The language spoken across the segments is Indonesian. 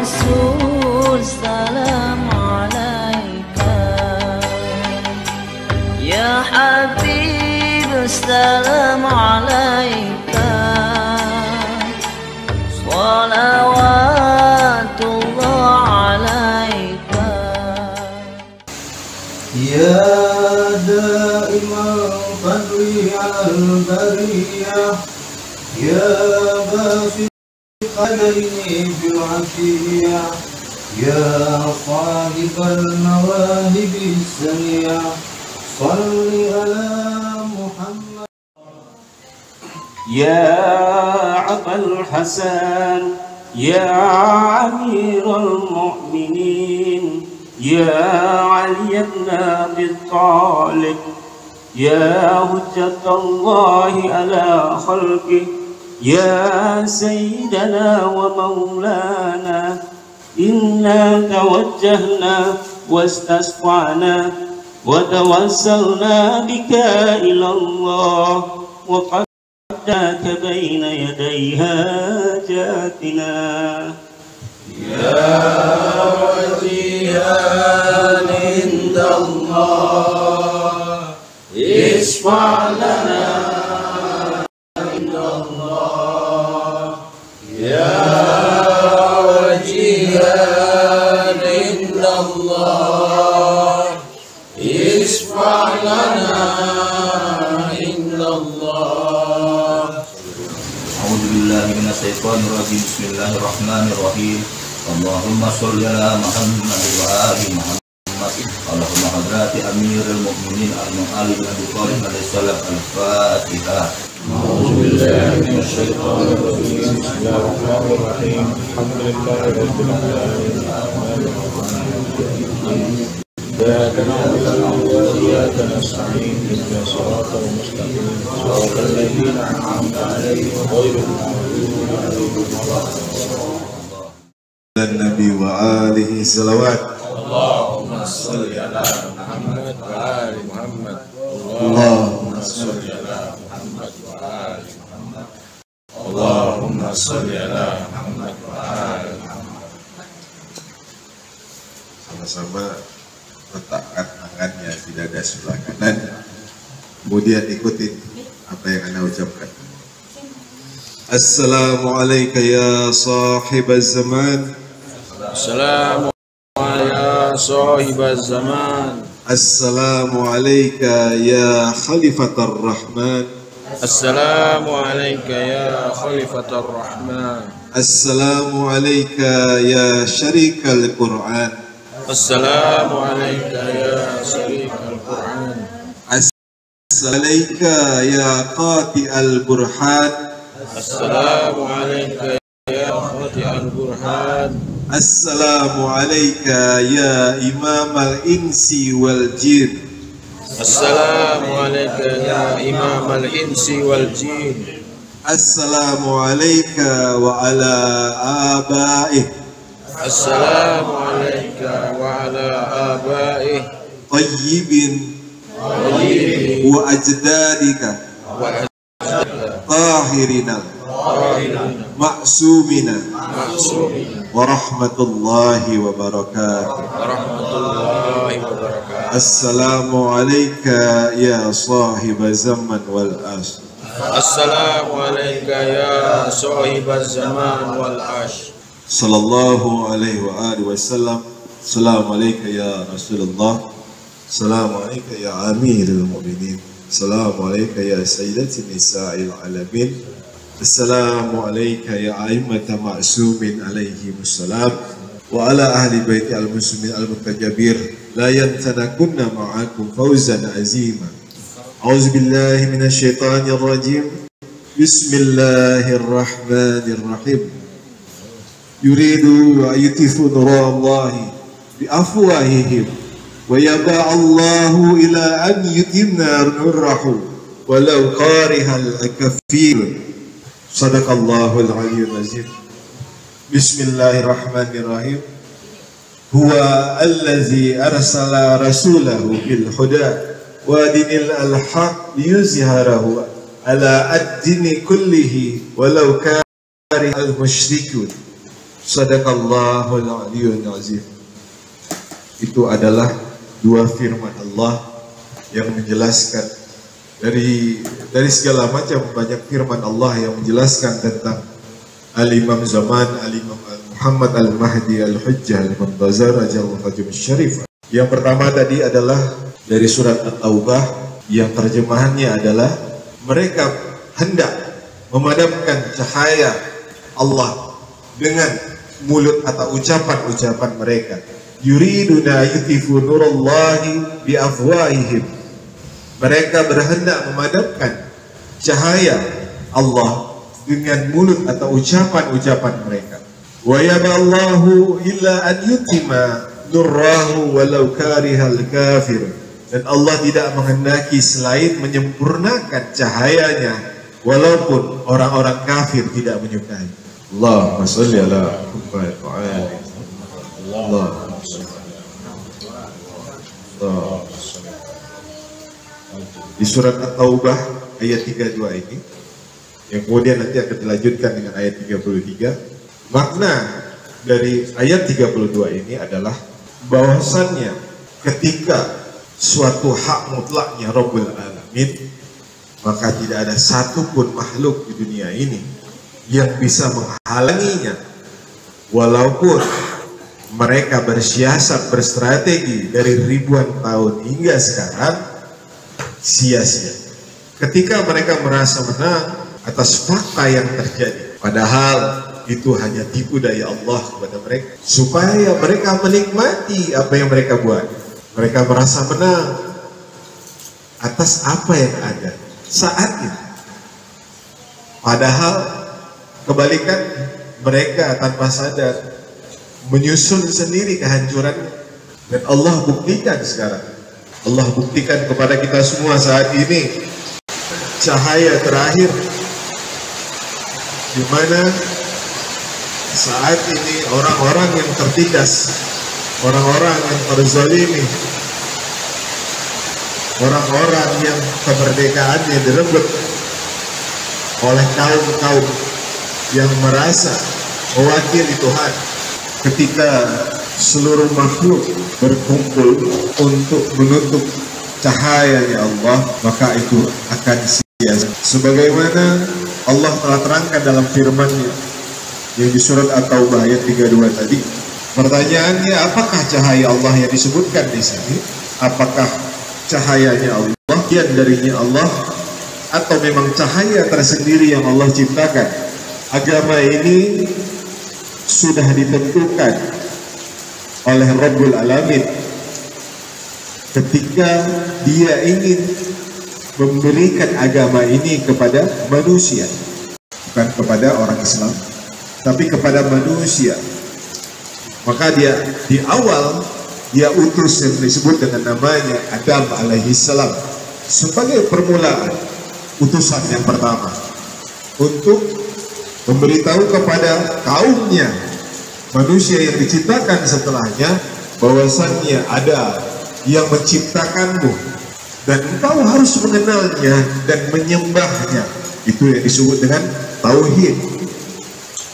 Rasul salam alaika, Ya Habib salam alaika, salawatullah alaika. Ya daimal fadli al bariyah, Ya basit qadrini bil afiyah, Ya sahibal mawahibis saniyah, salli ala Muhammad. Ya Abul Hasan, Ya Amirul Mu'minin, Ya Ali ibn Abi Talib, Ya Hujjatallahi ala khalqih, Ya Sayyidana wa Maulana, inna tawajjahna wastasqana wa tawassalna bika ila Allah wa qaddaka bayna yaday hajatina. Ya wajihan indallah, isfa' lana indallah. Ya wajihan indallah, isfa' lana indallah. A'udzu billahi minasyaitonir rajim. Bismillahirrahmanirrahim. Allahumma sholli ala Muhammad wa ali Muhammad. Allahumma hadrati amirul mu'minin al-mu'ali bin Abi Thalib alaihi salam. Al-Fatihah. A'udzu billahi minasyaitonir rajim. Bismillahirrahmanirrahim. Alhamdulillahi rabbil alamin. إياك نعبد وإياك نستعين اهدنا الصراط المستقيم صراط الذين أنعمت عليهم غير المغضوب عليهم ولا الضالين. النبي وآله صلوات. اللهم صل على محمد وآل محمد. اللهم صل على محمد وآل محمد. اللهم صل على محمد وآل محمد. Sama-sama letakkan tangannya di dada sebelah kanan, kemudian ikutin apa yang Anda ucapkan. Assalamualaikum ya sahibaz zaman. Assalamualaikum ya sahibaz zaman. Assalamualaikum ya khalifatar rahman. Assalamualaikum ya khalifatar rahman. Assalamualaikum ya syarikal Quran. Assalamualaikum ya syarikal Quran. Assalamualaikum ya qati'al burhan. Assalamualaikum ya qati'al burhan. Assalamualaikum ya imamal insi wal jin. Assalamualaikum ya imamal insi wal jin. Assalamualaikum wa ala abaih. Assalamualaikum wa ala abaih tayyibin wa ajdadika tahirina ma'sumina wa rahmatullahi wa barakatuh. Assalamualaikum ya sahibaz zaman wal asr. Assalamualaikum ya sahibaz zaman wal asr. Sallallahu alaihi wa alihi wasallam. Assalamualaikum ya Rasulullah. Assalamualaikum ya Amirul Mu'minin. Assalamualaikum ya Sayyidati Nisa'il Alamin. Assalamualaikum ya A'immata Ma'sumin alaihi wassalam. Wa ala ahli baiti al-muslimin al-mutajabir. La yantanakunna ma'akum fawzan azima. A'udzu billahi minasyaitonir rajim. Bismillahirrahmanirrahim. Yuridu wa yutifu nurallahi bi afwahihim wa yaba Allahu ila an yutimma nurahu walau karihal kafirun. Sadaqallahul aliyyul azim. Bismillahirrahmanirrahim. Huwa allazi arsala rasulahu bil huda wa dinil al-haq liyuzhirahu ala ad-dini kullihi walau karihal musyrikun. Sadaqallahul aliyyul azim. Itu adalah dua firman Allah yang menjelaskan dari segala macam banyak firman Allah yang menjelaskan tentang Al-Imam Zaman, Al-Imam Muhammad Al-Mahdi Al-Hujjah Al-Muntazar Ajalul Fajr Syarif. Yang pertama tadi adalah dari surat At-Taubah yang terjemahannya adalah mereka hendak memadamkan cahaya Allah dengan mulut atau ucapan-ucapan mereka. Yuriduna yutfi'u nurallahi bi afwahihim. Mereka berhendak memadamkan cahaya Allah dengan mulut atau ucapan-ucapan mereka. Wa yaballahu illa an yutima nurrahu walau karihal kafir. Dan Allah tidak menghendaki selain menyempurnakan cahayanya walaupun orang-orang kafir tidak menyukai. Allahumma sholli ala Muhammad wa ali Allah. Di surat At-Taubah ayat 32 ini yang kemudian nanti akan dilanjutkan dengan ayat 33. Makna dari ayat 32 ini adalah bahwasannya ketika suatu hak mutlaknya Rabbul Alamin, maka tidak ada satupun makhluk di dunia ini yang bisa menghalanginya, walaupun mereka bersiasat, berstrategi dari ribuan tahun hingga sekarang, sia-sia. Ketika mereka merasa menang atas fakta yang terjadi, padahal itu hanya tipu daya Allah kepada mereka, supaya mereka menikmati apa yang mereka buat. Mereka merasa menang atas apa yang ada saat itu. Padahal kebalikan, mereka tanpa sadar menyusun sendiri kehancuran. Dan Allah buktikan sekarang. Allah buktikan kepada kita semua saat ini cahaya terakhir, di mana saat ini orang-orang yang tertindas, orang-orang yang terzalimi, orang-orang yang kemerdekaannya direbut oleh kaum-kaum yang merasa mewakili Tuhan. Ketika seluruh makhluk berkumpul untuk menutup cahayanya Allah, maka itu akan sia-sia. Sebagaimana Allah telah terangkan dalam firman-Nya yang di surat At-Taubah ayat 32 tadi. Pertanyaannya, apakah cahaya Allah yang disebutkan di sini? Apakah cahayanya Allah, yang darinya Allah, atau memang cahaya tersendiri yang Allah ciptakan? Agama ini sudah ditentukan oleh Rabbul Alamin ketika Dia ingin memberikan agama ini kepada manusia, bukan kepada orang Islam, tapi kepada manusia. Maka Dia di awal Dia utus yang disebut dengan namanya Adam alaihi salam sebagai permulaan, utusan yang pertama untuk memberitahu kepada kaumnya, manusia yang diciptakan setelahnya, bahwasannya ada yang menciptakanmu dan engkau harus mengenalnya dan menyembahnya. Itu yang disebut dengan tauhid.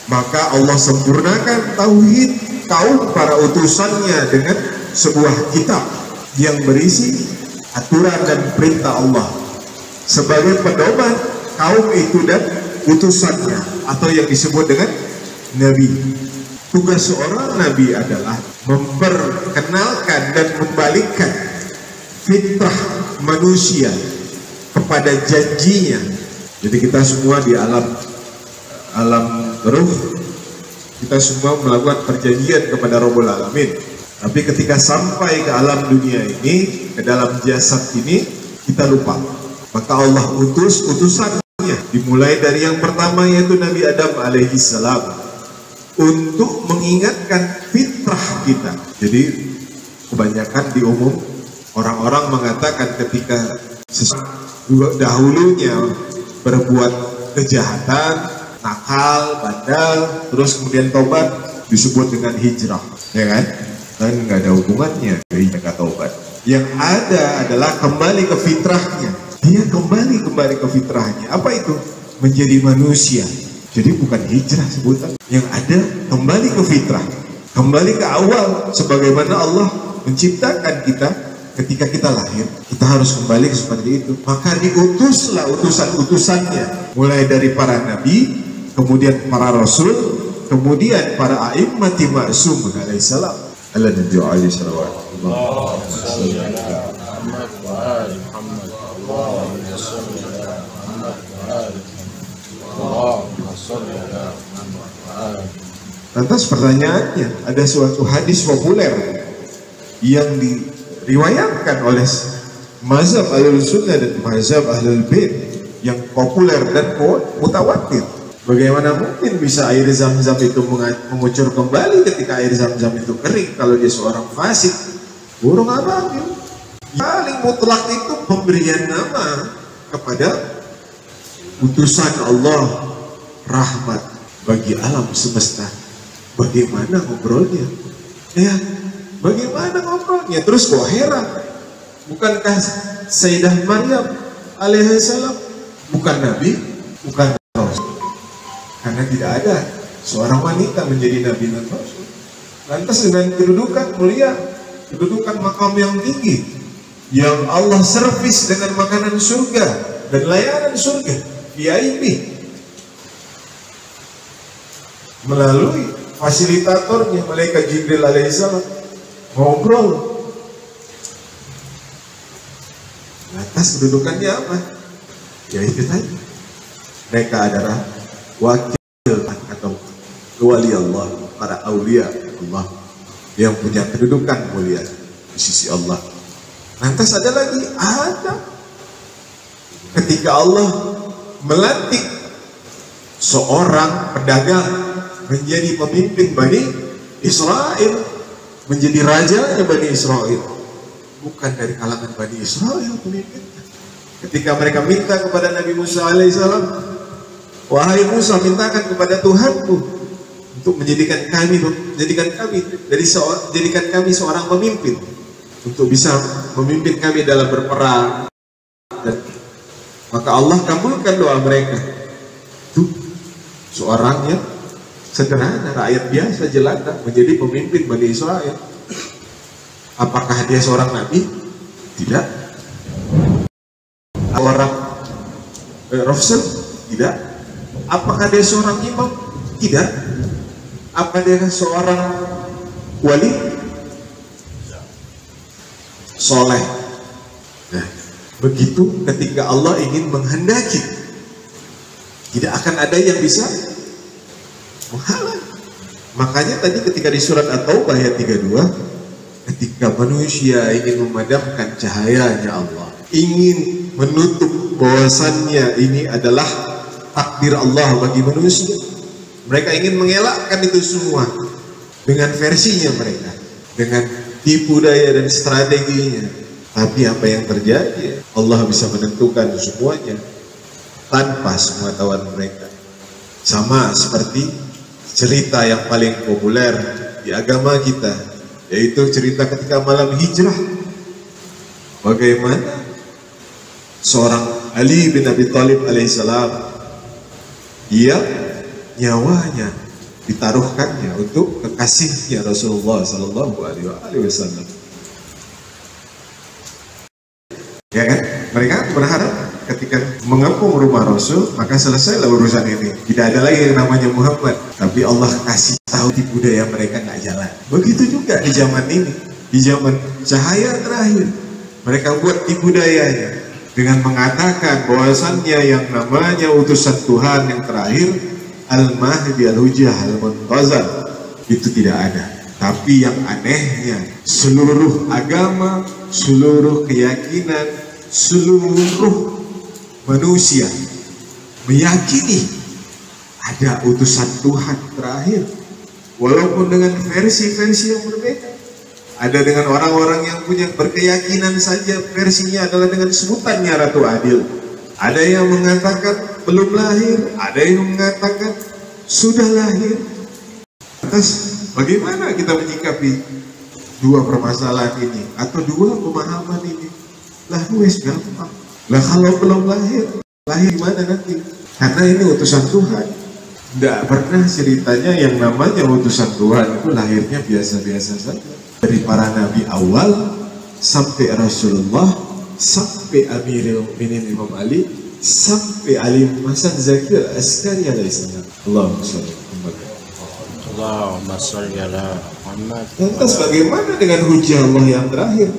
Maka Allah sempurnakan tauhid kaum para utusannya dengan sebuah kitab yang berisi aturan dan perintah Allah sebagai pedoman kaum itu dan utusannya, atau yang disebut dengan nabi. Tugas seorang nabi adalah memperkenalkan dan membalikkan fitrah manusia kepada janjinya. Jadi kita semua di alam ruh, kita semua melakukan perjanjian kepada Rabbul Alamin. Tapi ketika sampai ke alam dunia ini, ke dalam jasad ini, kita lupa. Maka Allah utus utusannya, dimulai dari yang pertama yaitu Nabi Adam alaihi salam, untuk mengingatkan fitrah kita. Jadi kebanyakan di umum orang-orang mengatakan ketika dahulunya berbuat kejahatan, nakal, bandal, terus kemudian tobat, disebut dengan hijrah, ya kan? Dan nggak ada hubungannya dengan taubat. Yang ada adalah kembali ke fitrahnya. Dia kembali ke fitrahnya. Apa itu? Menjadi manusia. Jadi bukan hijrah sebutan. Yang ada kembali ke fitrah, kembali ke awal, sebagaimana Allah menciptakan kita ketika kita lahir. Kita harus kembali seperti itu. Maka diutuslah utusan-utusannya, mulai dari para nabi, kemudian para rasul, kemudian para a'immati ma'sumun alaihissalam. Allah Nabi alaihi salawat. Lantas pertanyaannya, ada suatu hadis populer yang diriwayatkan oleh mazhab ahlul sunnah dan mazhab ahlul bait yang populer dan mutawatir. Bagaimana mungkin bisa air zam-zam itu mengucur kembali ketika air zam-zam itu kering kalau dia seorang fasik? Burung ababil. Paling mutlak itu pemberian nama kepada utusan Allah, rahmat bagi alam semesta. Bagaimana ngobrolnya? Ya, bagaimana ngobrolnya? Terus kok heran? Bukankah Sayyidah Maryam alaihissalam bukan nabi, bukan rasul? Karena tidak ada seorang wanita menjadi nabi dan rasul. Lantas dengan kedudukan mulia, kedudukan makam yang tinggi, yang Allah servis dengan makanan surga dan layanan surga, VIP, melalui fasilitatornya malaikat Jibril alaihissalam ngobrol. Lantas kedudukannya apa? Ya itu tadi, mereka adalah wakil atau wali Allah, para aulia Allah yang punya kedudukan mulia di sisi Allah. Lantas ada lagi, ada ketika Allah melantik seorang pedagang menjadi pemimpin Bani Israel, menjadi rajanya Bani Israel, bukan dari kalangan Bani Israel pemimpinnya. Ketika mereka minta kepada Nabi Musa alaihissalam, wahai Musa, mintakan kepada Tuhanku untuk menjadikan kami seorang pemimpin, untuk bisa memimpin kami dalam berperang. Dan maka Allah kabulkan doa mereka. Itu seorang yang sederhana, rakyat biasa jelata menjadi pemimpin Bani Israel. Apakah dia seorang nabi? Tidak. Orang rasul? Tidak. Apakah dia seorang imam? Tidak. Apa dia seorang wali? Soleh. Nah, begitu ketika Allah ingin menghendaki, tidak akan ada yang bisa menghalang. Makanya tadi ketika di surat At-Taubah ayat 32, ketika manusia ingin memadamkan cahayanya Allah, ingin menutup bahwasannya ini adalah takdir Allah bagi manusia, mereka ingin mengelakkan itu semua dengan versinya mereka, dengan tipu daya dan strateginya. Tapi apa yang terjadi? Allah bisa menentukan semuanya tanpa sepengetahuan mereka. Sama seperti cerita yang paling populer di agama kita, yaitu cerita ketika malam hijrah. Bagaimana seorang Ali bin Abi Thalib alaihissalam, dia nyawanya ditaruhkannya untuk kekasihnya Rasulullah sallallahu alaihi wasallam. Ya kan? Mereka berharap ketika mengepung rumah Rasul, maka selesailah urusan ini. Tidak ada lagi yang namanya Muhammad. Tapi Allah kasih tahu di budaya mereka nggak jalan. Begitu juga di zaman ini, di zaman cahaya terakhir, mereka buat di budayanya dengan mengatakan bahwasannya yang namanya utusan Tuhan yang terakhir, Al-Mahdi Al-Hujjah Al-Muntazar, itu tidak ada. Tapi yang anehnya, seluruh agama, seluruh keyakinan, seluruh manusia meyakini ada utusan Tuhan terakhir, walaupun dengan versi-versi yang berbeda. Ada dengan orang-orang yang punya berkeyakinan saja versinya adalah dengan sebutannya Ratu Adil. Ada yang mengatakan belum lahir, ada yang mengatakan sudah lahir. Atas bagaimana kita menyikapi dua permasalahan ini atau dua pemahaman ini? Lah wes gampang. Lah kalau belum lahir, lahir gimana nanti? Karena ini utusan Tuhan. Tidak pernah ceritanya yang namanya utusan Tuhan itu lahirnya biasa-biasa saja. Dari para nabi awal sampai Rasulullah, sampai Amirul Mukminin Imam Ali, sampai Ali Hasan Zakir Askari alaihissalam. Allahumma sholli ala Muhammad. Lantas bagaimana dengan hujah Allah yang terakhir?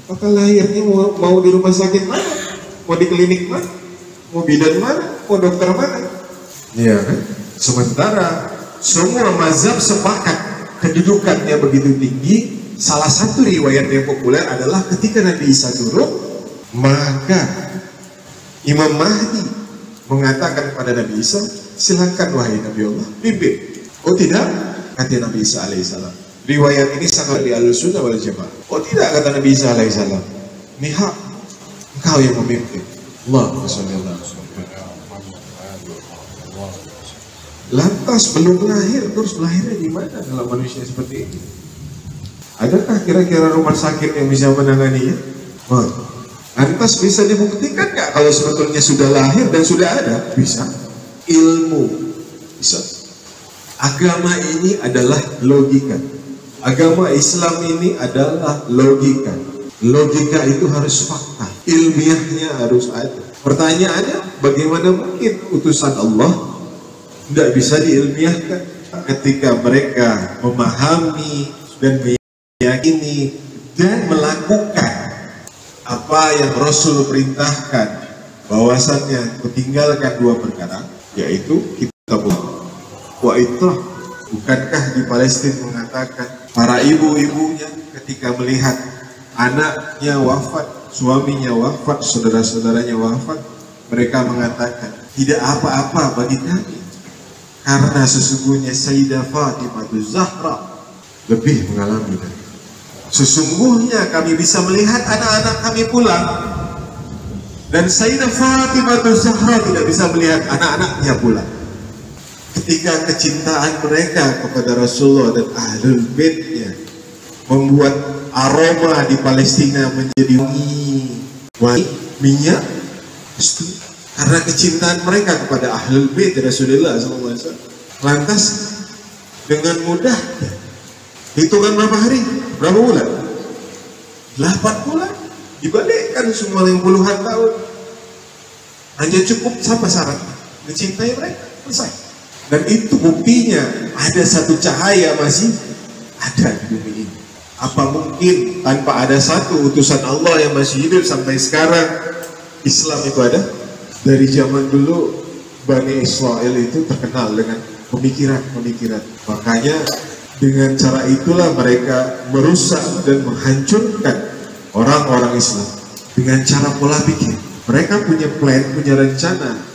Apakah lahirnya mau di rumah sakit mana? Mau di klinik mana? Mau bidan mana? Mau dokter mana? Ya kan? Sementara semua mazhab sepakat kedudukannya begitu tinggi. Salah satu riwayat yang populer adalah ketika Nabi Isa turun, maka Imam Mahdi mengatakan kepada Nabi Isa, silakan wahai Nabi Allah, pimpin. Oh tidak, kata Nabi Isa alaihissalam. Riwayat ini sangat di Ahlussunnah wal Jamaah. Oh tidak, kata Nabi Isa alaihissalam, ini hak engkau yang memimpin. Allahumma sholli ala Muhammad. Lantas belum lahir, terus lahirnya di mana kalau manusia seperti ini? Adakah kira-kira rumah sakit yang bisa menanganinya? Lantas bisa dibuktikan nggak kalau sebetulnya sudah lahir dan sudah ada? Bisa. Ilmu bisa. Agama ini adalah logika. Agama Islam ini adalah logika. Logika itu harus fakta. Ilmiahnya harus ada. Pertanyaannya, bagaimana mungkin utusan Allah tidak bisa diilmiahkan? Ketika mereka memahami dan meyakini dan melakukan apa yang Rasul perintahkan, bahwasannya meninggalkan dua perkara, yaitu kitabullah wa itrah. Bukankah di Palestina mengatakan para ibu-ibunya ketika melihat anaknya wafat, suaminya wafat, saudara-saudaranya wafat, mereka mengatakan tidak apa-apa bagi kami, karena sesungguhnya Sayyidah Fatimah Zahra lebih mengalami dari itu. Sesungguhnya kami bisa melihat anak-anak kami pulang, dan Sayyidah Fatimah Zahra tidak bisa melihat anak-anaknya pulang. Ketika kecintaan mereka kepada Rasulullah dan Ahlul Baitnya membuat aroma di Palestina menjadi wangi minyak, karena kecintaan mereka kepada Ahlul Bait Rasulullah SAW. Lantas dengan mudah, hitungan berapa hari? Berapa bulan? 8 bulan. Dibalikkan semua yang puluhan tahun. Hanya cukup sama syarat mencintai mereka, selesai. Dan itu buktinya ada satu cahaya masih ada di bumi ini. Apa mungkin tanpa ada satu utusan Allah yang masih hidup sampai sekarang Islam itu ada? Dari zaman dulu Bani Israel itu terkenal dengan pemikiran-pemikiran. Makanya dengan cara itulah mereka merusak dan menghancurkan orang-orang Islam. Dengan cara pola pikir. Mereka punya plan, punya rencana.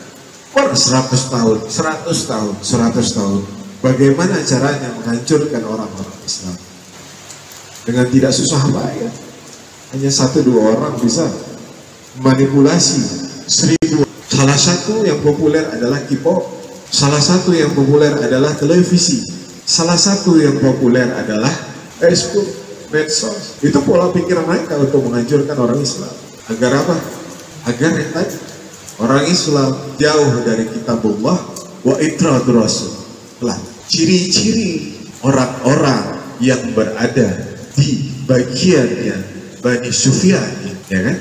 Per 100 tahun, 100 tahun, 100 tahun. Bagaimana caranya menghancurkan orang-orang Islam? Dengan tidak susah payah. Hanya 1-2 orang bisa manipulasi 1000. Salah satu yang populer adalah K-pop. Salah satu yang populer adalah televisi. Salah satu yang populer adalah Facebook, medsos. Itu pola pikir mereka untuk menghancurkan orang Islam. Agar apa? Agar yang tadi, orang Islam jauh dari kitabullah wa itratul rasul. Ciri-ciri orang-orang yang berada di bagiannya Bani Sufyan, ya kan?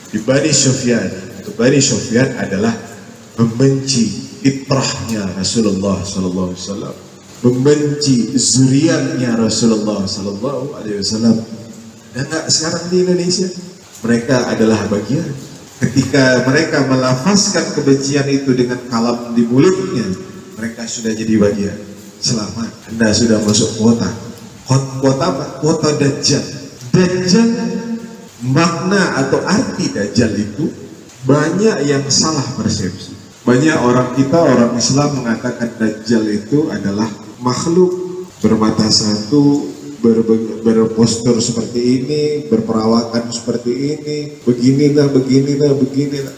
Di Bani Sufyan, Bani Sufyan adalah membenci itrahnya Rasulullah SAW, membenci zuriatnya Rasulullah SAW. Dan sekarang di Indonesia mereka adalah bagian. Ketika mereka melafazkan kebencian itu dengan kalam di mulutnya, mereka sudah jadi bagian. Selamat, Anda sudah masuk kuota. Kuota apa? Kuota Dajjal. Dajjal, makna atau arti Dajjal itu banyak yang salah persepsi. Banyak orang kita, orang Islam mengatakan Dajjal itu adalah makhluk bermata satu, berpostur seperti ini, berperawakan seperti ini, beginilah.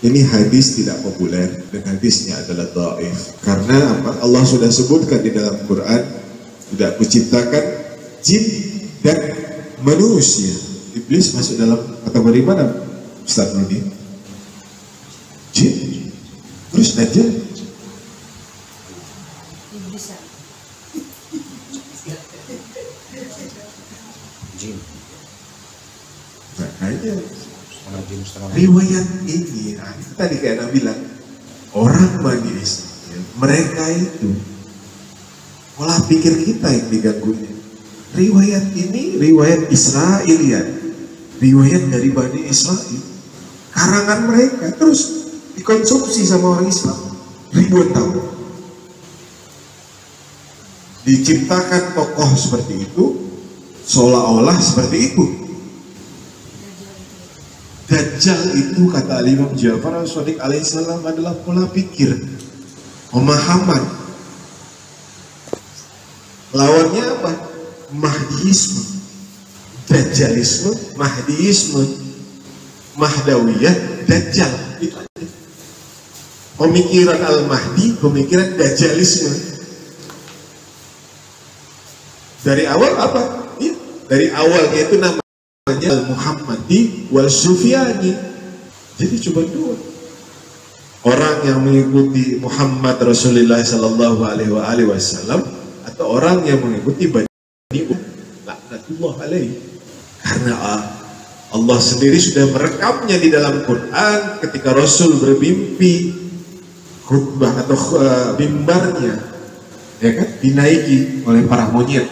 Ini hadis tidak populer dan hadisnya adalah dhaif. Karena apa? Allah sudah sebutkan di dalam Quran, tidak menciptakan jin dan manusia. Iblis masuk dalam kategori mana, Ustaz Nudi? Jin, terus Dajjal. Jin. Makanya Setengah jin, setengah riwayat ini, nah, itu tadi kayak Nabi bilang, orang Bani Israil, mereka itu pola pikir kita yang diganggunya. Riwayat ini riwayat Israiliyat, riwayat dari Bani Israil, karangan mereka terus dikonsumsi sama orang Islam ribuan tahun. Diciptakan tokoh seperti itu, seolah-olah seperti itu. Dajjal itu kata Imam Ja'far As-Shadiq alaihissalam adalah pola pikir, pemahaman. Lawannya apa? Mahdiisme, Dajjalisme, Mahdiisme, Mahdawiyah, Dajjal. Itu aja. Pemikiran Al-Mahdi, pemikiran Dajjalisme. Dari awal apa? Ya, dari awal itu namanya Al-Muhammadi wal Sufyani. Jadi cuma dua. Orang yang mengikuti Muhammad Rasulullah sallallahu alaihi wasallam atau orang yang mengikuti Bani laknatullah alaihi. Karena Allah sendiri sudah merekamnya di dalam Quran ketika Rasul bermimpi khutbah atau mimbarnya, ya kan, dinaiki oleh para monyet.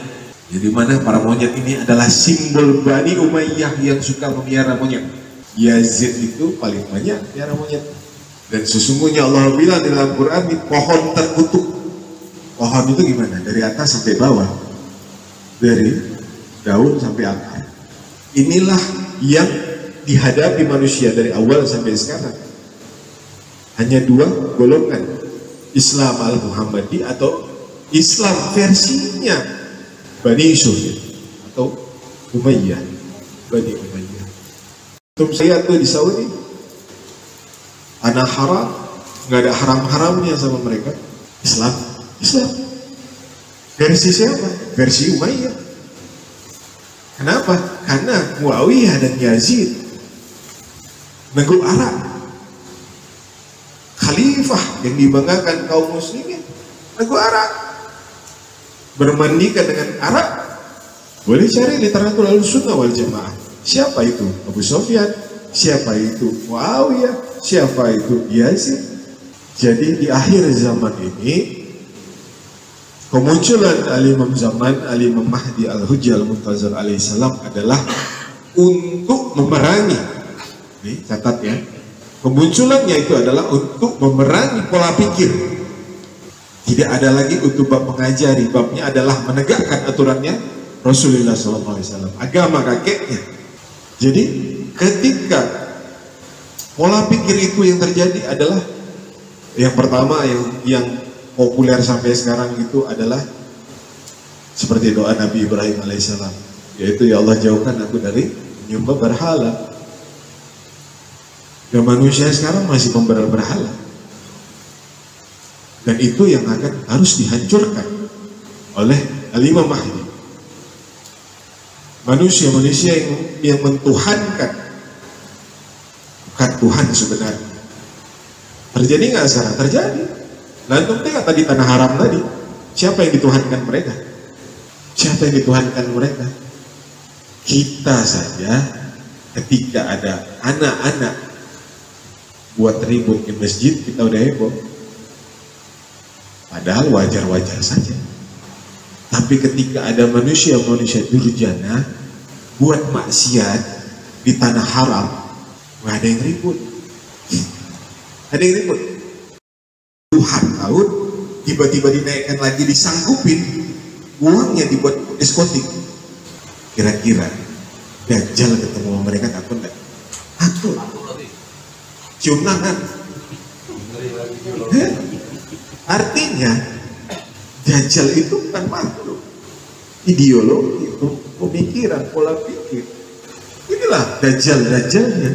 Jadi mana para monyet ini adalah simbol Bani Umayyah yang suka memelihara monyet. Yazid itu paling banyak melihara monyet. Dan sesungguhnya Allah bilang di dalam Quran, pohon terkutuk. Pohon itu gimana? Dari atas sampai bawah, dari daun sampai akar. Inilah yang dihadapi manusia dari awal sampai sekarang. Hanya dua golongan, Islam Al-Muhammadi atau Islam versinya Bani Sufyan atau Umayyah, Bani Umayyah. Untuk saya tuh di Saudi, anak haram, nggak ada haram-haramnya sama mereka. Islam. Versi siapa? Versi Umayyah. Kenapa? Karena Muawiyah dan Yazid neguk Arab, khalifah yang dibanggakan kaum muslimin, neguk Arab. Bermandikan dengan Arab. Boleh cari literatur Ahlussunnah wal Jamaah. Siapa itu? Abu Sufyan. Siapa itu? Muawiyah. Siapa itu? Yazid. Jadi di akhir zaman ini kemunculan Al-Imam Zaman, Al-Imam Mahdi Al-Hujjah Al-Muntazir alaihissalam adalah untuk memerangi. Nih, catat ya. Kemunculannya itu adalah untuk memerangi pola pikir. Tidak ada lagi untuk bab mengajari, babnya adalah menegakkan aturannya Rasulullah SAW, agama kakeknya. Jadi ketika pola pikir itu yang terjadi adalah yang pertama yang populer sampai sekarang itu adalah seperti doa Nabi Ibrahim alaihissalam, yaitu ya Allah jauhkan aku dari menyembah berhala. Dan manusia sekarang masih memberi berhala. Dan itu yang harus dihancurkan oleh Al-Imam Mahdi. Manusia-manusia yang mentuhankan, bukan Tuhan sebenarnya. Terjadi nggak sekarang? Terjadi. Lantung tengok tadi tanah haram tadi. Siapa yang dituhankan mereka? Siapa yang dituhankan mereka? Kita saja ketika ada anak-anak buat ribut di masjid, kita udah heboh. Padahal wajar-wajar saja. Tapi ketika ada manusia-manusia durjana buat maksiat di tanah haram, nggak ada yang ribut. Ada yang ribut. Tuhan tahun tiba-tiba dinaikkan lagi, disanggupin, uangnya dibuat diskotik. Kira-kira Dajjal ketemu sama mereka takut nggak? Takut. Cium tangan. Artinya Dajjal itu bukan makhluk, ideologi, pemikiran, pola pikir. Inilah Dajjalnya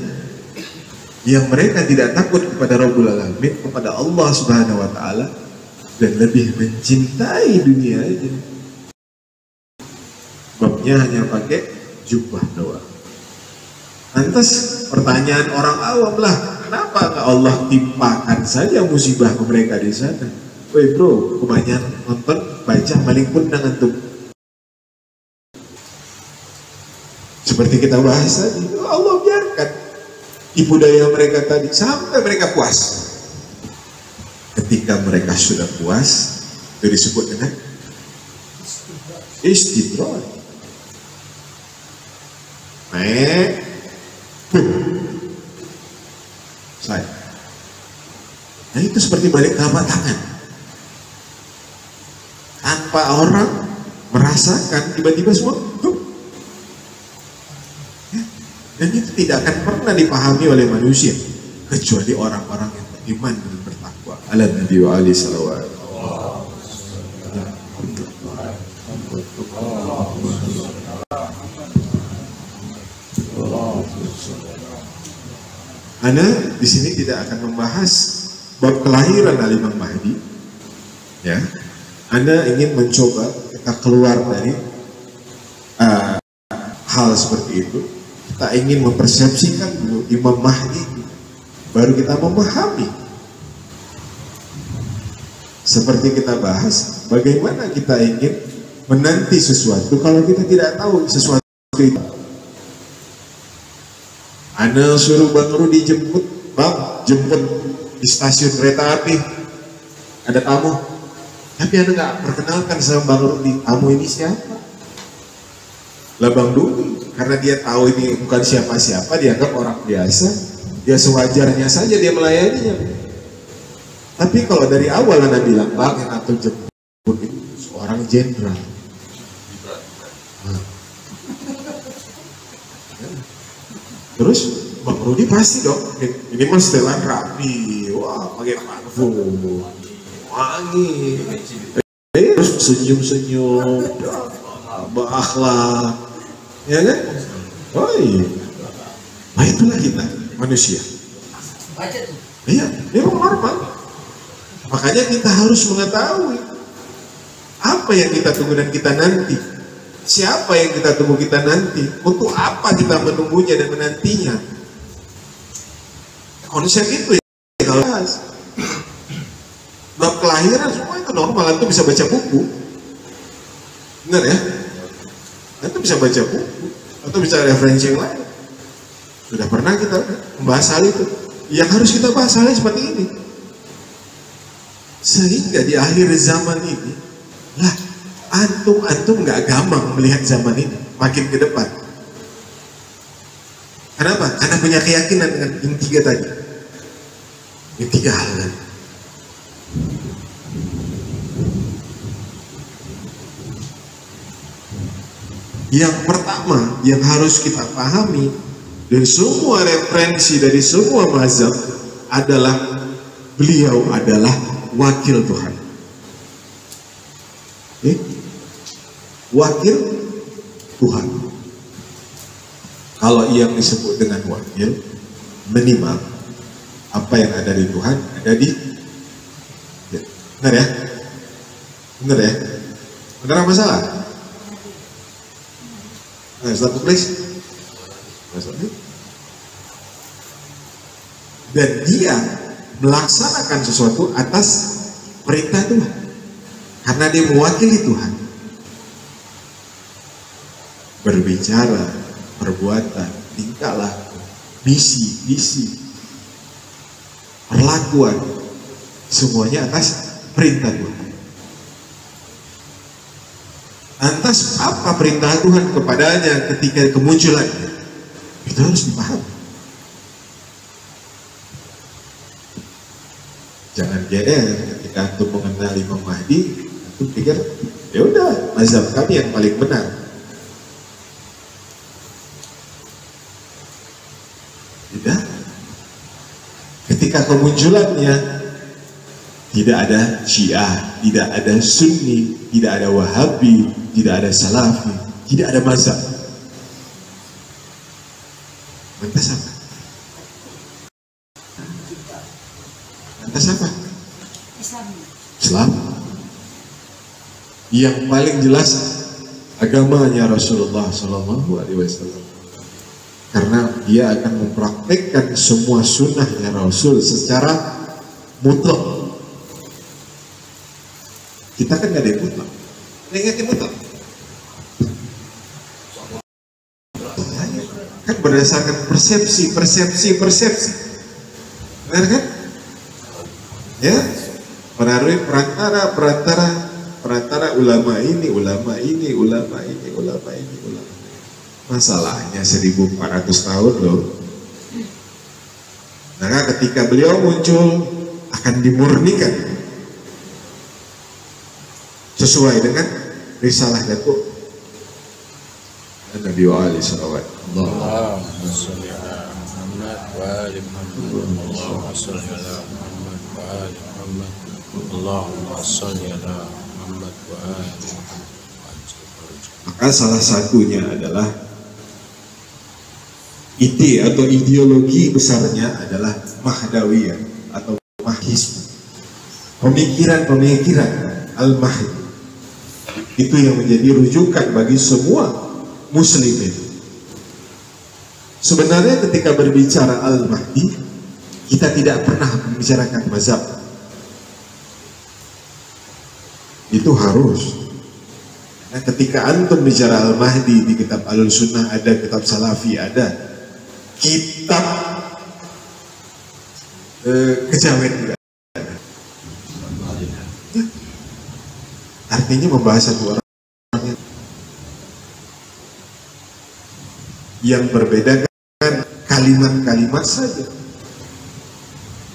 yang mereka tidak takut kepada Rabbul Alamin, kepada Allah Subhanahu wa Ta'ala, dan lebih mencintai dunia aja. Babnya hanya pakai jubah doang. Lantas pertanyaan orang awam lah, kenapa nggak Allah timpakan saja musibah ke mereka di sana? Woi bro, kebanyakan nonton, baca, paling pun dengan tuh. Seperti kita bahas tadi, Allah biarkan tipu daya mereka tadi sampai mereka puas. Ketika mereka sudah puas, itu disebut dengan istidroj. Saya. Nah itu seperti balik telapak tangan. Tanpa orang merasakan, tiba-tiba semua. Dan itu tidak akan pernah dipahami oleh manusia kecuali orang-orang yang beriman dan bertakwa. Ala Nabi wa alihi salawat. Ana di sini tidak akan membahas bab kelahiran Al-Imam Mahdi. Ya, Anda ingin mencoba kita keluar dari hal seperti itu. Kita ingin mempersepsikan dulu Imam Mahdi, baru kita memahami. Seperti kita bahas, bagaimana kita ingin menanti sesuatu kalau kita tidak tahu sesuatu itu. Anda suruh Bang Rudi jemput, Bang, jemput di stasiun kereta api, ada tamu. Tapi Anda nggak perkenalkan sama Bang Rudi, tamu ini siapa? Lah Bang Rudi, karena dia tahu ini bukan siapa-siapa, dianggap orang biasa, dia sewajarnya saja dia melayaninya. Tapi kalau dari awal Anda bilang, Bang, yang aku jemput itu seorang jenderal. Terus Bang Rudi pasti dong, ini mas setelan rapi, wah pakai parfum, wangi, terus senyum-senyum, berakhlak, ya kan? Oh iya, nah itulah kita manusia. Iya, memang normal. Makanya kita harus mengetahui apa yang kita tunggu dan kita nanti. Siapa yang kita tunggu kita nanti? Untuk apa kita menunggunya dan menantinya? Konsep itu ya kalau bahas. Bab kelahiran semua itu normal, itu bisa baca buku. Benar ya? Itu bisa baca buku atau bisa referensi yang lain. Sudah pernah kita membahas hal itu. Yang harus kita bahas hal seperti ini. Sehingga di akhir zaman ini, lah antum nggak gampang melihat zaman ini makin ke depan. Kenapa? Karena punya keyakinan dengan yang tiga tadi, yang tiga hal tadi. Yang pertama yang harus kita pahami dari semua referensi dari semua mazhab adalah beliau adalah wakil Tuhan. Wakil Tuhan. Kalau yang disebut dengan wakil, minimal apa yang ada di Tuhan ada di, ya. Benar ya? Benar ya? Benar apa salah? Nah, satu please. Dan dia melaksanakan sesuatu atas perintah Tuhan karena dia mewakili Tuhan. Berbicara, perbuatan, tingkah laku, misi, perlakuan, semuanya atas perintah Tuhan. Lantas apa perintah Tuhan kepadanya ketika kemunculannya? Itu harus dipahami. Jangan GR ketika antum mengenal Imam Mahdi, antum pikir ya udah mazhab kami yang paling benar. Tidak. Ketika kemunculannya tidak ada Syiah, tidak ada Sunni, tidak ada Wahabi, tidak ada Salafi, tidak ada mazhab. Lantas apa? Lantas apa? Islam. Yang paling jelas agamanya Rasulullah SAW. Karena dia akan mempraktekkan semua sunnahnya Rasul secara mutlak. Kita kan nggak ada yang mutlak. Ada yang mutlak. Kan berdasarkan persepsi. Benar kan? Ya, perantara ulama ini. Masalahnya 1400 tahun loh. Maka ketika beliau muncul akan dimurnikan sesuai dengan risalah datuk Nabi Ali sallallahu Allahumma sholli ala Muhammad wa ali Muhammad. Allahumma sholli ala Muhammad wa ali Muhammad. Allahumma sholli ala Muhammad wa ali Muhammad. Maka salah satunya adalah ide atau ideologi besarnya adalah Mahdawiyah atau Mahdiisme. Pemikiran Al-Mahdi itu yang menjadi rujukan bagi semua muslimin. Sebenarnya ketika berbicara Al-Mahdi, kita tidak pernah membicarakan mazhab. Itu harus. Nah, ketika antum bicara Al-Mahdi di kitab Al-Sunnah ada, kitab Salafi ada, kitab kejawen juga ada. Artinya membahas satu orang yang berbeda kan kalimat-kalimat saja.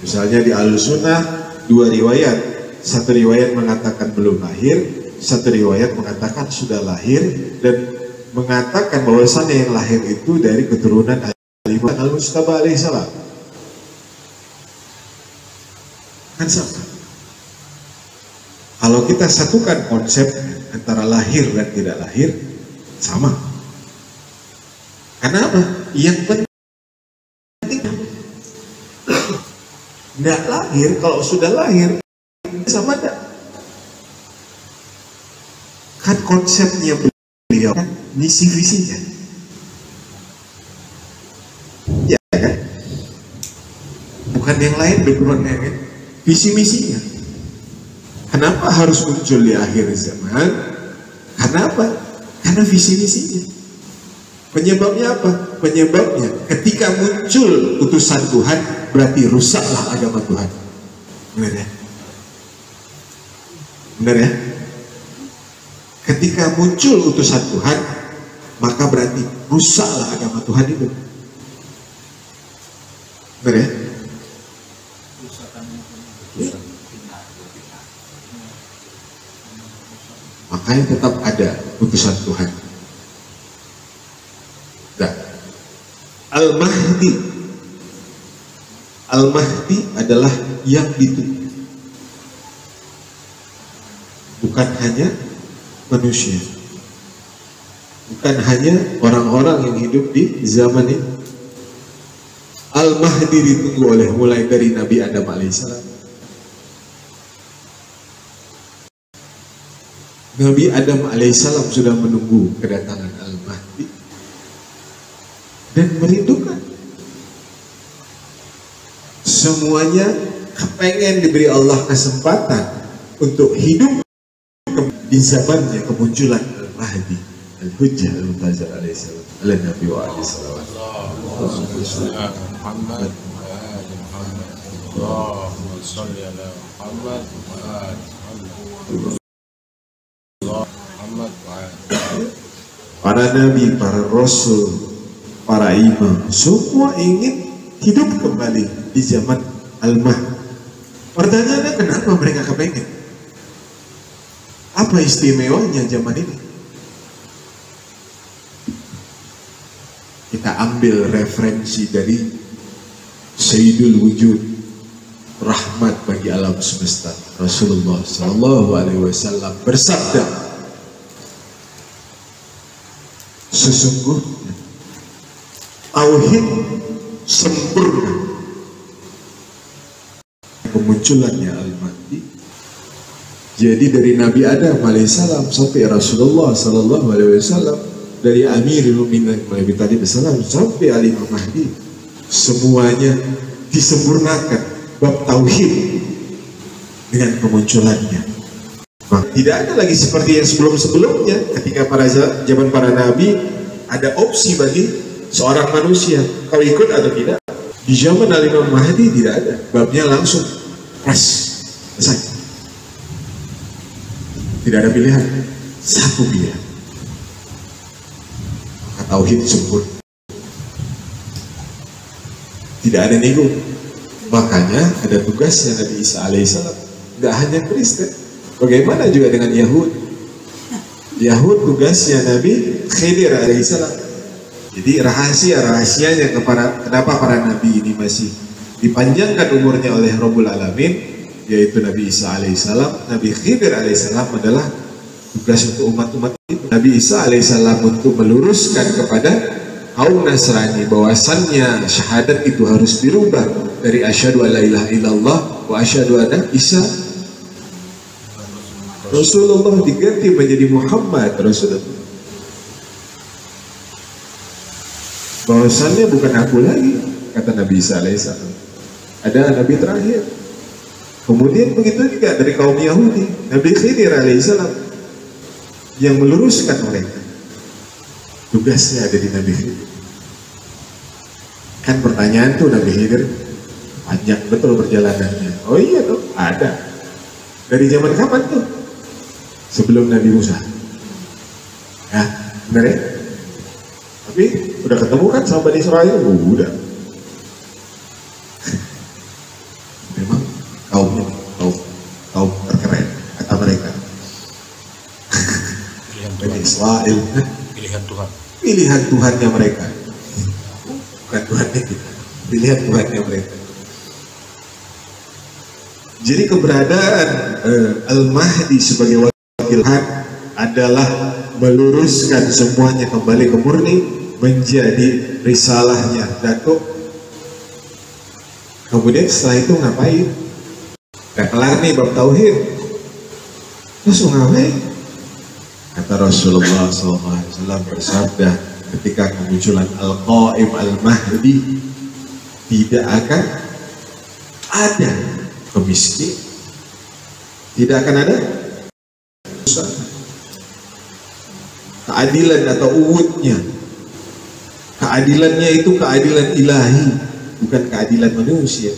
Misalnya di Al-Sunnah 2 riwayat, satu riwayat mengatakan belum lahir, satu riwayat mengatakan sudah lahir, dan mengatakan bahwasannya yang lahir itu dari keturunan Al-Imam Al-Mustafa alaihissalam. Kan sama. Kalau kita satukan konsep antara lahir dan tidak lahir, sama. Karena apa? Yang penting nggak lahir, kalau sudah lahir sama enggak? Kan konsepnya beliau kan misi visinya, ya kan? Bukan yang lain backgroundnya kan? Visi misinya. Kenapa harus muncul di akhir zaman? Kenapa? Karena visi misinya. Penyebabnya apa? Penyebabnya ketika muncul utusan Tuhan berarti rusaklah agama Tuhan. Benar ya? Benar ya? Ketika muncul utusan Tuhan maka berarti rusaklah agama Tuhan itu. Benar ya? Makanya tetap ada utusan Tuhan. Nah, Al-Mahdi adalah yang ditunggu. Bukan hanya manusia, bukan hanya orang-orang yang hidup di zaman ini. Al-Mahdi ditunggu oleh mulai dari Nabi Adam alaihissalam. Nabi Adam alaihissalam sudah menunggu kedatangan Al-Mahdi dan merindukan. Semuanya kepengen diberi Allah kesempatan untuk hidup di zamannya kemunculan Al-Mahdi Al-Hujjah Al-Muntazir alaihissalam ala Nabi wa alaihissalam. Muhammad wa ali Muhammad. Allahumma sholli ala Muhammad wa ali Muhammad. Para nabi, para rasul, para imam, semua ingin hidup kembali di zaman Al-Mahdi. Pertanyaannya, kenapa mereka kepengen? Apa istimewanya zaman ini? Kita ambil referensi dari Sayyidul Wujud, rahmat bagi alam semesta, Rasulullah Sallallahu Alaihi Wasallam bersabda, sesungguhnya tauhid sempurna kemunculannya Al-Mahdi. Jadi dari Nabi Adam alaihissalam sampai Rasulullah Sallallahu Alaihi Wasallam, dari Amirul Mukminin Nabi tadi Wasallam sampai Al-Imam Mahdi, semuanya disempurnakan bab tauhid dengan kemunculannya Tidak ada lagi seperti yang sebelum-sebelumnya. Ketika zaman para nabi, ada opsi bagi seorang manusia, kau ikut atau tidak. Di zaman Al-Imam Mahdi tidak ada, babnya langsung press, selesai. Tidak ada pilihan, satu pilihan. Maka tauhid sempurna. Tidak ada nego. Makanya ada tugasnya Nabi Isa alaihissalam. Gak hanya Kristen. Bagaimana juga dengan Yahud? Yahud tugasnya Nabi Khidir alaihissalam. Jadi rahasianya kenapa para nabi ini masih dipanjangkan umurnya oleh Rabbul Alamin, yaitu Nabi Isa alaihissalam. Nabi Khidir alaihissalam adalah tugas untuk umat-umat itu. Nabi Isa alaihissalam untuk meluruskan kepada kaum Nasrani bahwasannya syahadat itu harus dirubah dari asyhadu alla ilaha illallah wa asyhadu anna Isa Rasulullah diganti menjadi Muhammad Rasulullah. Bahwasannya bukan aku lagi, kata Nabi Isa alaihissalam, ada Nabi terakhir. Kemudian begitu juga dari kaum Yahudi, Nabi Khidir alaihissalam yang meluruskan mereka. Tugasnya ada di Nabi Khidir. Kan pertanyaan tuh Nabi Khidir panjang betul perjalanannya. Oh iya tuh, ada. Dari zaman kapan tuh? Sebelum Nabi Musa. Ya, benar ya? Tapi udah ketemu kan sama Bani Israel? Udah. Memang kaumnya kaum terkeren kata mereka. Bani Israel pilihan Tuhannya mereka, bukan Tuhannya kita, pilihan Tuhannya mereka. Jadi keberadaan Al-Mahdi sebagai wakil Tuhan adalah meluruskan semuanya kembali ke murni, menjadi risalahnya Datuk. Kemudian setelah itu ngapain? Gak kelar nih bab tauhid, terus ngapain? Kata Rasulullah SAW bersabda ketika kemunculan Al-Qaim Al-Mahdi, tidak akan ada kemiskin, tidak akan ada keadilan atau uwudnya. Keadilannya itu keadilan ilahi, bukan keadilan manusia.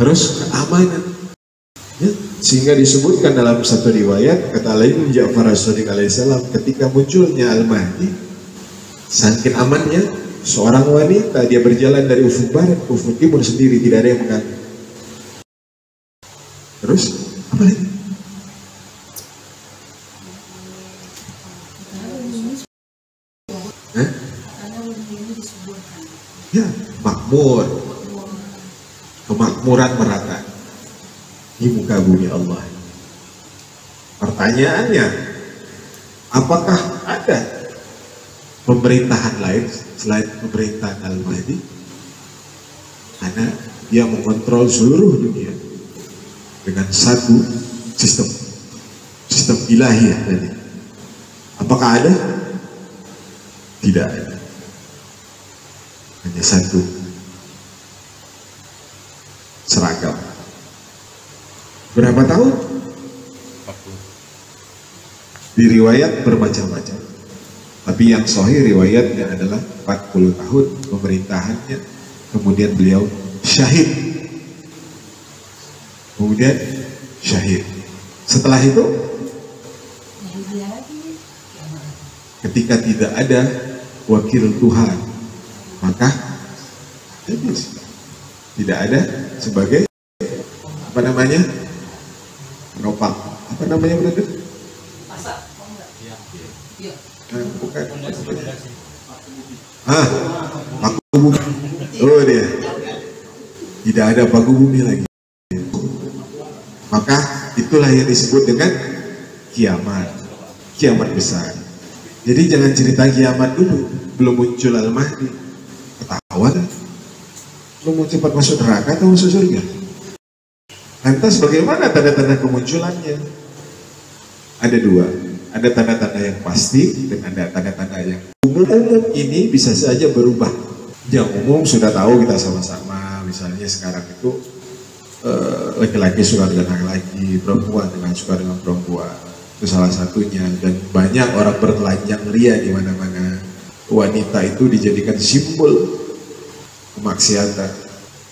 Harus keamanan ya? Sehingga disebutkan dalam satu riwayat, kata Al-Imam Ja'far As-Shadiq alaihissalam, ketika munculnya Al-Mahdi, saking amannya, seorang wanita dia berjalan dari ufuk barat ke ufuk timur sendiri, tidak ada yang mengganggu. Terus apa lagi? Ya, makmur, kemakmuran merata di muka bumi Allah. Pertanyaannya, apakah ada pemerintahan lain selain pemerintahan Al-Mahdi? Karena dia mengontrol seluruh dunia dengan satu sistem ilahiyah tadi. Apakah ada? Tidak ada. Hanya satu, seragam. Berapa tahun? 40. Di riwayat bermacam-macam, tapi yang sahih riwayatnya adalah 40 tahun pemerintahannya. Kemudian beliau syahid. Setelah itu, ketika tidak ada wakil Tuhan, maka tidak ada sebagai apa namanya penopang, apa namanya berarti? Bukan. Paku bumi. Oh dia, tidak ada paku bumi lagi. Maka itulah yang disebut dengan kiamat besar. Jadi jangan cerita kiamat dulu, belum muncul Al-Mahdi. Ketahuan, lu mau cepat masuk neraka atau masuk surga? Lantas bagaimana tanda-tanda kemunculannya? Ada dua, ada tanda-tanda yang pasti dan ada tanda-tanda yang umum. Ini bisa saja berubah. Yang umum sudah tahu kita sama-sama, misalnya sekarang itu laki-laki suka dengan laki-laki, perempuan suka dengan perempuan. Itu salah satunya. Dan banyak orang bertelanjang ria di mana-mana. Wanita itu dijadikan simbol kemaksiatan.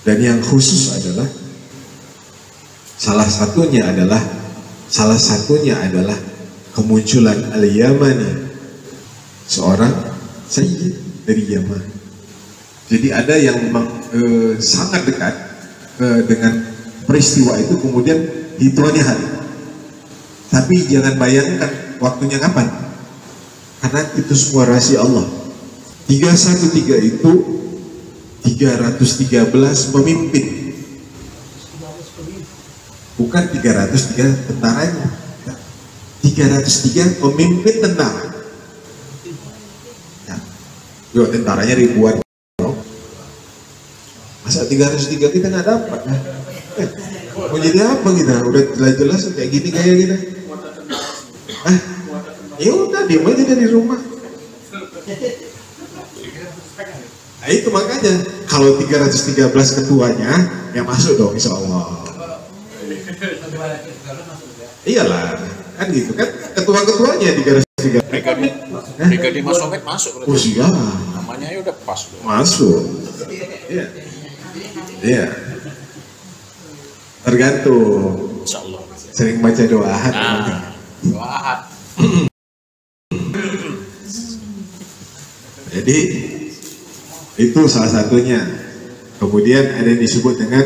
Dan yang khusus adalah salah satunya adalah kemunculan Al-Yamani, seorang sayyid dari Yaman. Jadi ada yang memang sangat dekat dengan peristiwa itu, kemudian hitungannya hari. Tapi jangan bayangkan waktunya kapan, karena itu semua rahasia Allah. 313 itu 313 pemimpin, bukan 303 tentaranya. 303 pemimpin tentara. Ya. Yo, tentaranya ribuan. Masa 303 kita nggak dapat? Mau jadi apa kita? Udah jelas kayak gini kayak kita. Ya udah diam aja dari rumah. Nah itu makanya kalau 313 ketuanya yang masuk dong, insya Allah. Iyalah, kan gitu kan, ketua-ketuanya 303. Brigadir Mas Somet masuk. Oh siap. Namanya ya udah pas. Masuk. Iya. Iya. Tergantung. Insya Allah. Sering baca doa ahad. Doa ahad. Jadi itu salah satunya. Kemudian ada yang disebut dengan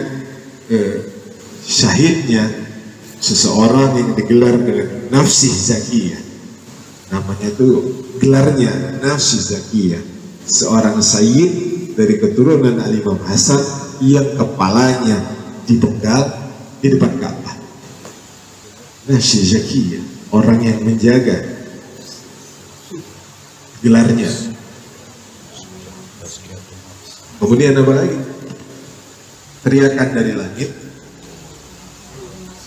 syahidnya seseorang yang digelar dengan nafsi zakiyah. Namanya itu gelarnya nafsi zakiyah. Seorang sayyid dari keturunan Al-Imam Hasan yang kepalanya dipenggal di depan Ka'bah. Nafsi zakiyah, orang yang menjaga gelarnya. Kemudian apa lagi? Teriakan dari langit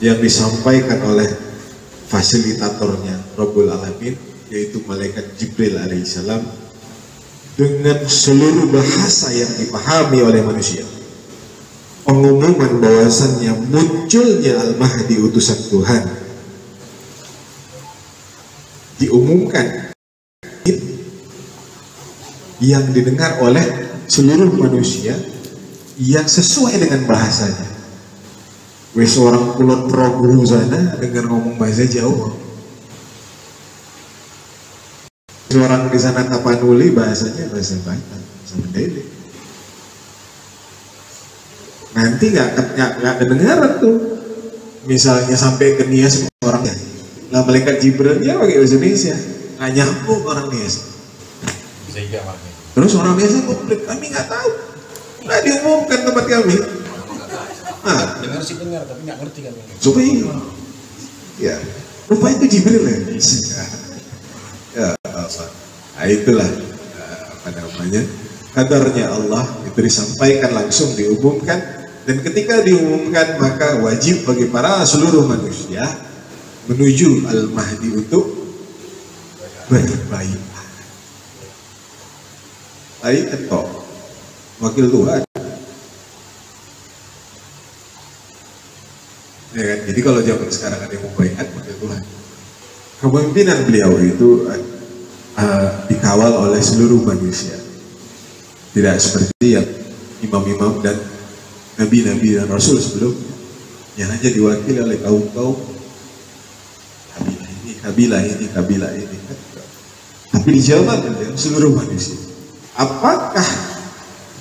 yang disampaikan oleh fasilitatornya Rabbul Alamin, yaitu malaikat Jibril alaihissalam, dengan seluruh bahasa yang dipahami oleh manusia. Pengumuman bahwasannya munculnya Al-Mahdi utusan Tuhan diumumkan, yang didengar oleh seluruh manusia yang sesuai dengan bahasanya. Wes orang kulon Progo sana dengan ngomong bahasa Jawa. Orang di sana Tapanuli bahasanya bahasa Batak, sama Dede. Nanti nggak kedengaran tuh. Misalnya sampai ke Nias orangnya. Nah malaikat Jibril dia pakai bahasa Indonesia, nggak nyambung orang Nias. Terus orang Nias komplain, kami nggak tahu, nggak diumumkan tempat kami. Nah, Dengar sih dengar, tapi nggak ngerti kan. coba ini. Ya, lupa itu Jibril ya. Ya, apa? Nah, itulah apa namanya, kadarnya Allah itu disampaikan langsung, diumumkan, dan ketika diumumkan maka wajib bagi para seluruh manusia menuju Al-Mahdi untuk berbaik. Baik atau wakil Tuhan. Ya kan? Jadi kalau zaman sekarang ada yang mau baiat wakil Tuhan. Kepemimpinan beliau itu dikawal oleh seluruh manusia. Tidak seperti yang imam-imam dan nabi-nabi dan rasul sebelumnya, yang hanya diwakili oleh kaum-kaum kabilah ini. Tapi di zaman beliau seluruh manusia. Apakah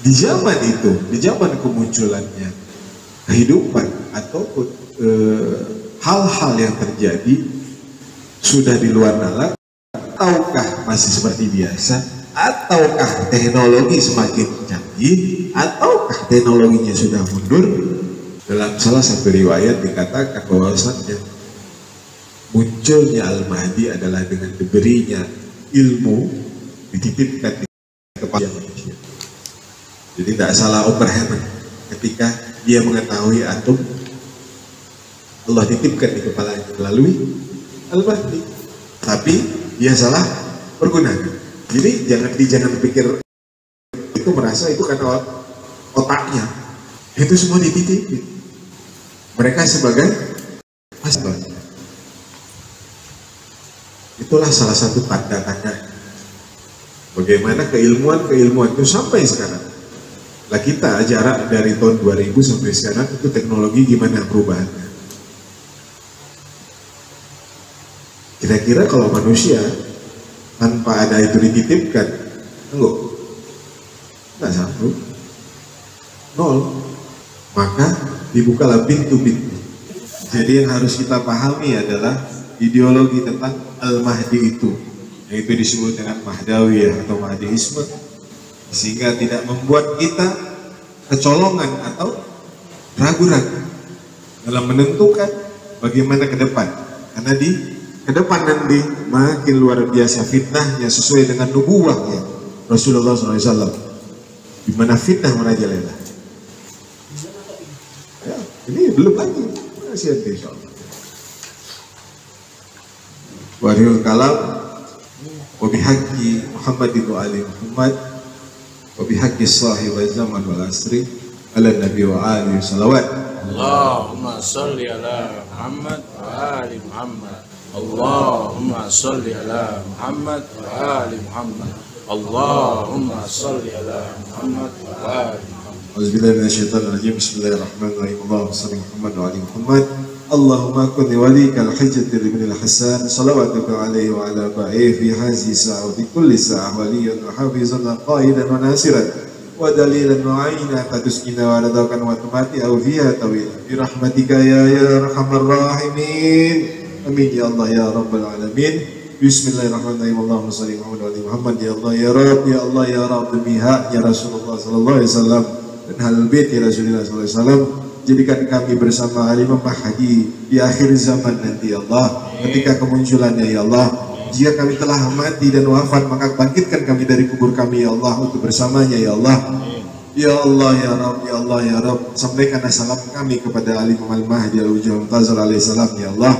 di zaman itu, di zaman kemunculannya kehidupan ataupun hal-hal yang terjadi sudah di luar nalar, ataukah masih seperti biasa, ataukah teknologi semakin canggih, ataukah teknologinya sudah mundur? Dalam salah satu riwayat dikatakan bahwasannya munculnya Al-Mahdi adalah dengan diberinya ilmu, dititipkan di kepala manusia. Jadi tidak salah Umar Hammond ketika dia mengetahui atom Allah titipkan di kepalanya melalui Al-Mahdi, tapi dia salah pergunakan. Jadi jangan pikir itu merasa itu karena otaknya, itu semua dititipin. mereka sebagai asbab. Itulah salah satu tanda-tanda bagaimana keilmuan itu sampai sekarang. Lah kita jarak dari tahun 2000 sampai sekarang itu teknologi gimana perubahannya? Kira-kira kalau manusia tanpa ada itu dititipkan, nggak sanggup, nol. Maka dibukalah pintu-pintu. Jadi yang harus kita pahami adalah ideologi tentang Al-Mahdi itu, yaitu disebut dengan Mahdawiyah atau Mahdiisme, sehingga tidak membuat kita kecolongan atau ragu-ragu dalam menentukan bagaimana ke depan. Karena di ke depan nanti makin luar biasa fitnahnya sesuai dengan nubuwahnya Rasulullah SAW, di mana fitnah merajalela. Ya, ini belum lagi, masih ada insyaallah. Waril kalam wa bihaqqi Muhammadin wa ali Muhammad wa bihaqqi sahibul zaman wal asri ala nabi wa alihi salawat. Allahumma salli ala Muhammad wa ali Muhammad. Allahumma salli ala Muhammad wa ali Muhammad. Allahumma salli ala Muhammad wa ali Muhammad. Auzubillahi minasyaitonir rajim. Bismillahirrahmanirrahim. Allahumma salli Muhammad wa ali Muhammad. Allahumma kun walika al-hujjati ibn al-Hasan salawatuka alaihi wa ala ba'i fi hazi sa'a wa fi kulli sa'a waliyan wa hafizan wa qaidan wa nasiran wa dalilan wa aina tatusqina wa radakan wa tamati aw fiha tawila bi rahmatika ya arhamar rahimin. Amin ya Allah ya rabbal alamin. Bismillahirrahmanirrahim. Allahumma shalli Muhammad wa ali Muhammad. Ya Allah ya Rabb, ya Allah ya Rabb, demi hak ya Rasulullah sallallahu alaihi wasallam dan halal bait ya Rasulullah sallallahu alaihi wasallam, jadikan kami bersama Imam Mahdi di akhir zaman nanti ya Allah, ketika kemunculannya ya Allah. Jika kami telah mati dan wafat, maka bangkitkan kami dari kubur kami ya Allah untuk bersamanya ya Allah. Ya Allah ya Rabb, ya Allah ya Rabb, sampaikanlah salam kami kepada Imam Al-Mahdi Al-Wujud Muntazir alaihi salam ya Allah.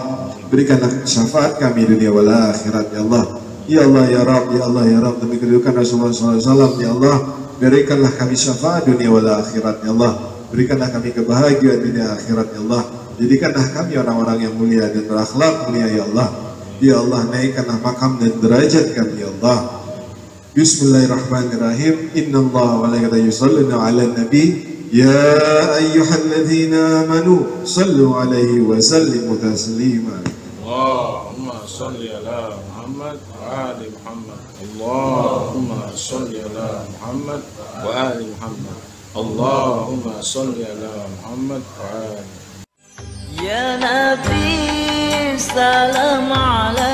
Berikanlah syafaat kami dunia wal akhirat ya Allah. Ya Allah ya Rabb, ya Allah ya Rabb, demi kedudukan Rasulullah SAW ya Allah, berikanlah kami syafaat dunia wal akhirat ya Allah. Berikanlah kami kebahagiaan dunia akhirat ya Allah. Jadikanlah kami orang-orang yang mulia dan berakhlak mulia ya Allah. Ya Allah, naikkanlah makam dan derajat kami ya Allah. Bismillahirrahmanirrahim. Innallaha wa malaikatahu yusholluna 'alan nabi. Ya ayyuhalladzina amanu sallu 'alaihi wa sallimu taslima. Allahumma salli ala Muhammad wa ali Muhammad. Allahumma salli ala Muhammad wa ali Muhammad. Allahumma salli ala Muhammad wa ali. Ya Nabi salam alaikum.